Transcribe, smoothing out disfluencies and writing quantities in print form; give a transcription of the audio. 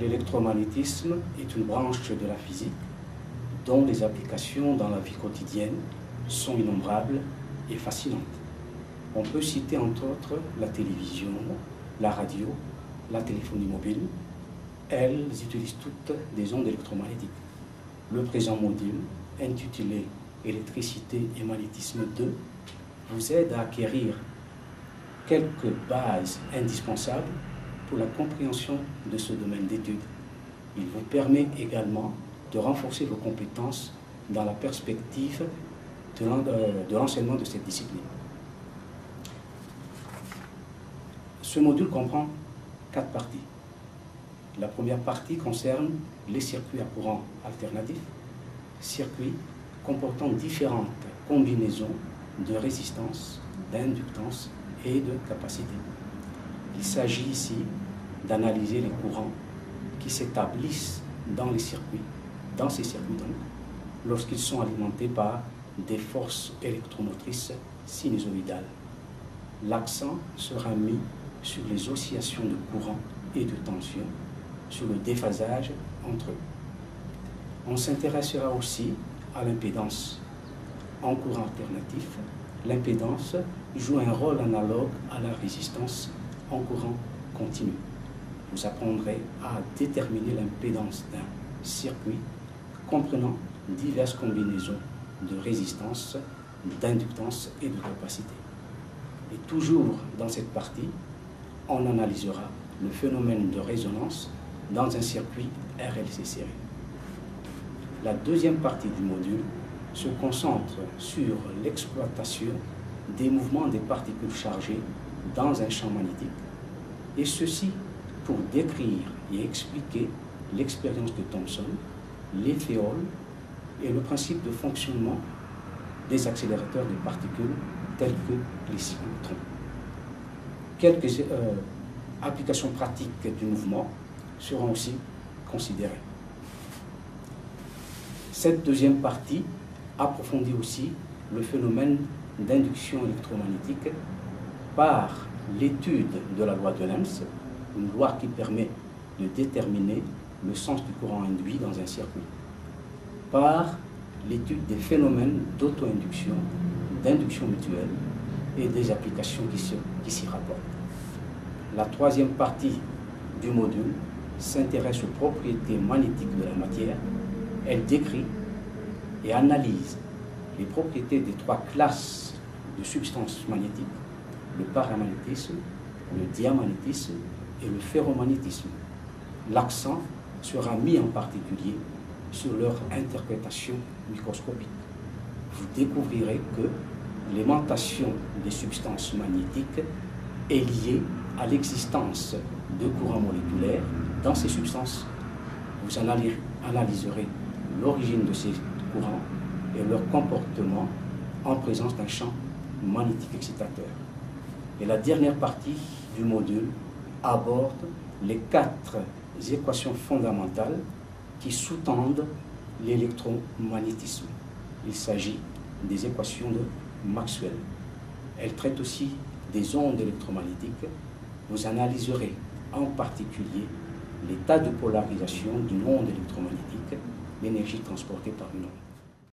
l'électromagnétisme est une branche de la physique dont les applications dans la vie quotidienne sont innombrables et fascinantes. On peut citer entre autres la télévision, la radio, la téléphonie mobile. Elles utilisent toutes des ondes électromagnétiques. Le présent module, intitulé Électricité et magnétisme 2, vous aide à acquérir quelques bases indispensables pour la compréhension de ce domaine d'études. Il vous permet également de renforcer vos compétences dans la perspective de l'enseignement de cette discipline. Ce module comprend 4 parties. La première partie concerne les circuits à courant alternatif, circuits comportant différentes combinaisons de résistance, d'inductance et de capacité. Il s'agit ici d'analyser les courants qui s'établissent dans ces circuits donc, lorsqu'ils sont alimentés par des forces électromotrices sinusoïdales. L'accent sera mis sur les oscillations de courant et de tension, sur le déphasage entre eux. On s'intéressera aussi à l'impédance. En courant alternatif, l'impédance joue un rôle analogue à la résistance en courant continu. Vous apprendrez à déterminer l'impédance d'un circuit comprenant diverses combinaisons de résistance, d'inductance et de capacité. Et toujours dans cette partie, on analysera le phénomène de résonance dans un circuit RLC série. La deuxième partie du module se concentre sur l'exploitation des mouvements des particules chargées dans un champ magnétique, et ceci pour décrire et expliquer l'expérience de Thomson, l'effet Hall et le principe de fonctionnement des accélérateurs de particules tels que les cyclotrons. Quelques applications pratiques du mouvement seront aussi considérées. Cette deuxième partie approfondit aussi le phénomène d'induction électromagnétique par l'étude de la loi de Lenz, une loi qui permet de déterminer le sens du courant induit dans un circuit, par l'étude des phénomènes d'auto-induction, d'induction mutuelle et des applications qui s'y rapportent. La troisième partie du module s'intéresse aux propriétés magnétiques de la matière. Elle décrit et analyse les propriétés des 3 classes de substances magnétiques, le paramagnétisme, le diamagnétisme et le ferromagnétisme. L'accent sera mis en particulier sur leur interprétation microscopique. Vous découvrirez que l'aimantation des substances magnétiques est liée à l'existence de courants moléculaires dans ces substances. Vous analyserez l'origine de ces courants et leur comportement en présence d'un champ magnétique excitateur. Et la dernière partie du module aborde les 4 équations fondamentales qui sous-tendent l'électromagnétisme. Il s'agit des équations de Maxwell. Elles traitent aussi des ondes électromagnétiques. Vous analyserez en particulier l'état de polarisation d'une onde électromagnétique, l'énergie transportée par une onde.